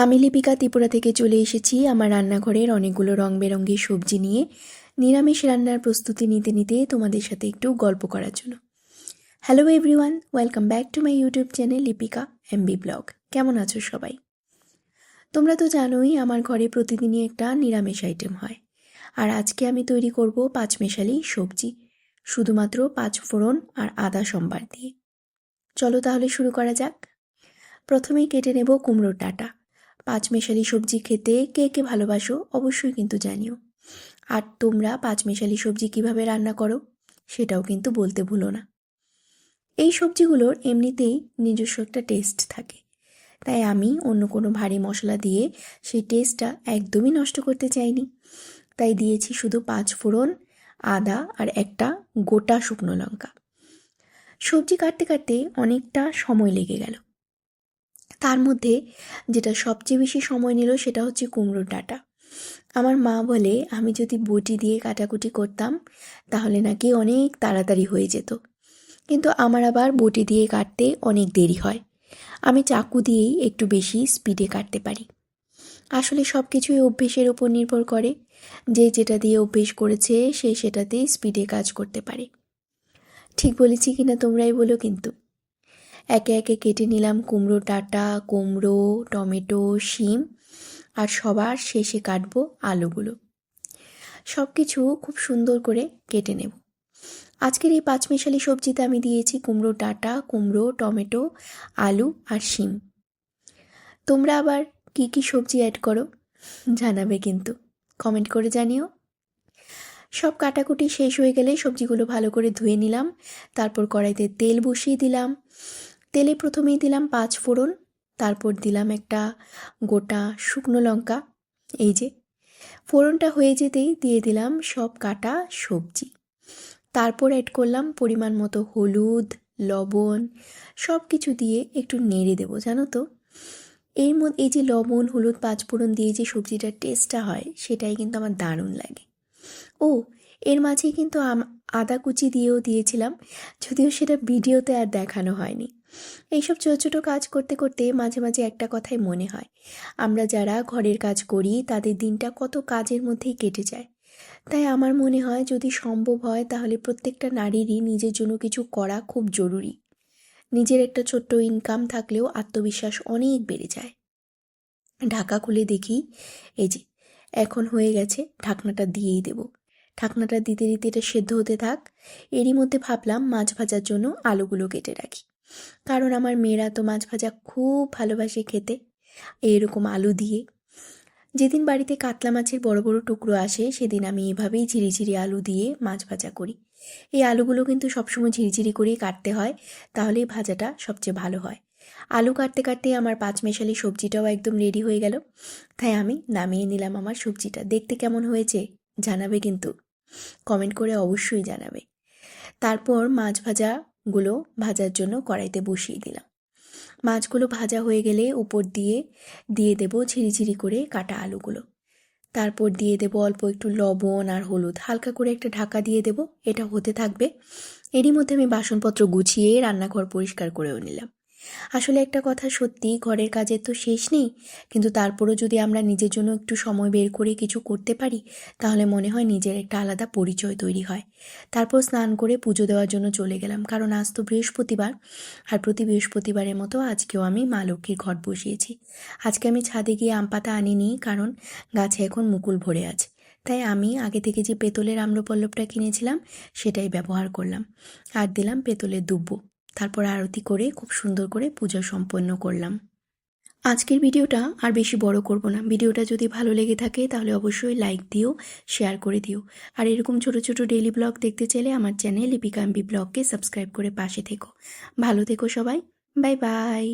আমি লিপিকা ত্রিপুরা থেকে চলে এসেছি আমার রান্নাঘরের অনেকগুলো রং বেরঙের সবজি নিয়ে নিরামিষ রান্নার প্রস্তুতি নিতে নিতে তোমাদের সাথে একটু গল্প করার জন্য। Hello everyone, welcome back to my YouTube channel Lipika MB blog. কেমন আছো সবাই? তোমরা তো জানোই আমার ঘরে প্রতিদিনই একটা নিরামিষ আইটেম হয়, আর আজকে আমি তৈরি করব পাঁচমেশালি সবজি, শুধুমাত্র পাঁচ ফোড়ন আর আদা সম্বার দিয়ে। চলো তাহলে শুরু করা যাক। প্রথমেই কেটে নেব কুমড়োর ডাঁটা। পাঁচমেশালি সবজি খেতে কে কে ভালোবাসো অবশ্যই কিন্তু জানিও। আর তোমরা পাঁচমেশালি সবজি কিভাবে রান্না করো সেটাও কিন্তু বলতে ভুলো না। এই সবজিগুলোর এমনিতেই নিজস্ব একটা টেস্ট থাকে, তাই আমি অন্য কোনো ভারী মশলা দিয়ে সেই টেস্টটা একদমই নষ্ট করতে চাইনি। তাই দিয়েছি শুধু পাঁচ ফোড়ন, আদা আর একটা গোটা শুকনো লঙ্কা। সবজি কাটতে কাটতে অনেকটা সময় লেগে গেল। তার মধ্যে যেটা সবচেয়ে বেশি সময় নিল সেটা হচ্ছে কুমড়োর ডাঁটা। আমার মা বলে আমি যদি বটি দিয়ে কাটাকুটি করতাম তাহলে নাকি অনেক তাড়াতাড়ি হয়ে যেত, কিন্তু আমার আবার বটি দিয়ে কাটতে অনেক দেরি হয়। আমি চাকু দিয়েই একটু বেশি স্পিডে কাটতে পারি। আসলে সব কিছুই অভ্যেসের ওপর নির্ভর করে, যে যেটা দিয়ে অভ্যেস করেছে সে সেটাতেই স্পিডে কাজ করতে পারে। ঠিক বলেছি কিনা তোমরাই বলো কিন্তু। একে একে কেটে নিলাম কুমড়োর ডাঁটা, কুমড়ো, টমেটো, শিম, আর সবার শেষে কাটবো আলুগুলো। সব কিছু খুব সুন্দর করে কেটে নেব। আজকের এই পাঁচমেশালি সবজিতে আমি দিয়েছি কুমড়োর ডাঁটা, কুমড়ো, টমেটো, আলু আর শিম। তোমরা আবার কি কি সবজি অ্যাড করো জানাবে কিন্তু, কমেন্ট করে জানিও। সব কাটাকুটি শেষ হয়ে গেলে সবজিগুলো ভালো করে ধুয়ে নিলাম। তারপর কড়াইতে তেল বসিয়ে দিলাম। তেলে প্রথমেই দিলাম পাঁচ ফোড়ন, তারপর দিলাম একটা গোটা শুকনো লঙ্কা। এই যে ফোড়নটা হয়ে যেতেই দিয়ে দিলাম সব কাটা সবজি। তারপর অ্যাড করলাম পরিমাণ মতো হলুদ, লবণ, সব কিছু দিয়ে একটু নেড়ে দেবো। জানো তো, এই যে লবণ, হলুদ, পাঁচফোড়ন দিয়ে যে সবজিটার টেস্টটা হয় সেটাই কিন্তু আমার দারুণ লাগে। ও, এর মাঝেই কিন্তু আদা কুচি দিয়েও দিয়েছিলাম, যদিও সেটা ভিডিওতে আর দেখানো হয়নি। এইসব ছোটো ছোটো কাজ করতে করতে মাঝে মাঝে একটা কথাই মনে হয়, আমরা যারা ঘরের কাজ করি তাদের দিনটা কত কাজের মধ্যেই কেটে যায়। তাই আমার মনে হয় যদি সম্ভব হয় তাহলে প্রত্যেকটা নারীরই নিজের জন্য কিছু করা খুব জরুরি। নিজের একটা ছোট্ট ইনকাম থাকলেও আত্মবিশ্বাস অনেক বেড়ে যায়। ঢাকা খুলে দেখি, এই যে এখন হয়ে গেছে, ঢাকনাটা দিয়েই দেব। ঢাকনাটা দিতে দিতে এটা সেদ্ধ হতে থাক। এরই মধ্যে ভাবলাম মাছ ভাজার জন্য আলুগুলো কেটে রাখি, কারণ আমার মেয়েরা তো মাছ ভাজা খুব ভালোবাসে খেতে এরকম আলু দিয়ে। যেদিন বাড়িতে কাতলা মাছের বড় বড় টুকরো আসে সেদিন আমি এভাবেই ঝিরিঝিরি আলু দিয়ে মাছ ভাজা করি। এই আলুগুলো কিন্তু সবসময় ঝিরিঝিরি করেই কাটতে হয়, তাহলেই ভাজাটা সবচেয়ে ভালো হয়। আলু কাটতে কাটতে আমার পাঁচমেশালি সবজিটাও একদম রেডি হয়ে গেল। তাই আমি নামিয়ে নিলাম আমার সবজিটা। দেখতে কেমন হয়েছে জানাবে কিন্তু, কমেন্ট করে অবশ্যই জানাবে। তারপর মাছ ভাজাগুলো ভাজার জন্য কড়াইতে বসিয়ে দিলাম। মাছগুলো ভাজা হয়ে গেলে উপর দিয়ে দিয়ে দেবো ঝিরিঝিরি করে কাটা আলুগুলো। তারপর দিয়ে দেবো অল্প একটু লবণ আর হলুদ, হালকা করে একটা ঢাকা দিয়ে দেবো। এটা হতে থাকবে। এরই মধ্যে আমি বাসনপত্র গুছিয়ে রান্নাঘর পরিষ্কার করেও নিলাম। আসলে একটা কথা সত্যি, ঘরের কাজের তো শেষ নেই, কিন্তু তারপরও যদি আমরা নিজের জন্য একটু সময় বের করে কিছু করতে পারি তাহলে মনে হয় নিজের একটা আলাদা পরিচয় তৈরি হয়। তারপর স্নান করে পুজো দেওয়ার জন্য চলে গেলাম, কারণ আজ তো বৃহস্পতিবার, আর প্রতি বৃহস্পতিবারের মতো আজকেও আমি মা লক্ষ্মীর ঘট বসিয়েছি। আজকে আমি ছাদে গিয়ে আম পাতা আনিনি, কারণ গাছে এখন মুকুল ভরে আছে। তাই আমি আগে থেকে যে পেতলের আম্রপল্লবটা কিনেছিলাম সেটাই ব্যবহার করলাম, আর দিলাম পেতলের দুব্বো। তারপর আরতি করে খুব সুন্দর করে পূজা সম্পন্ন করলাম। আজকের ভিডিওটা আর বেশি বড় করব না। ভিডিওটা যদি ভালো লেগে থাকে তাহলে অবশ্যই লাইক দিও, শেয়ার করে দিও। আর এরকম ছোট ছোট ডেইলি ব্লগ দেখতে চাইলে আমার চ্যানেল লিপিকা এমবি ব্লগকে সাবস্ক্রাইব করে পাশে থেকো। ভালো থেকো সবাই, বাই বাই।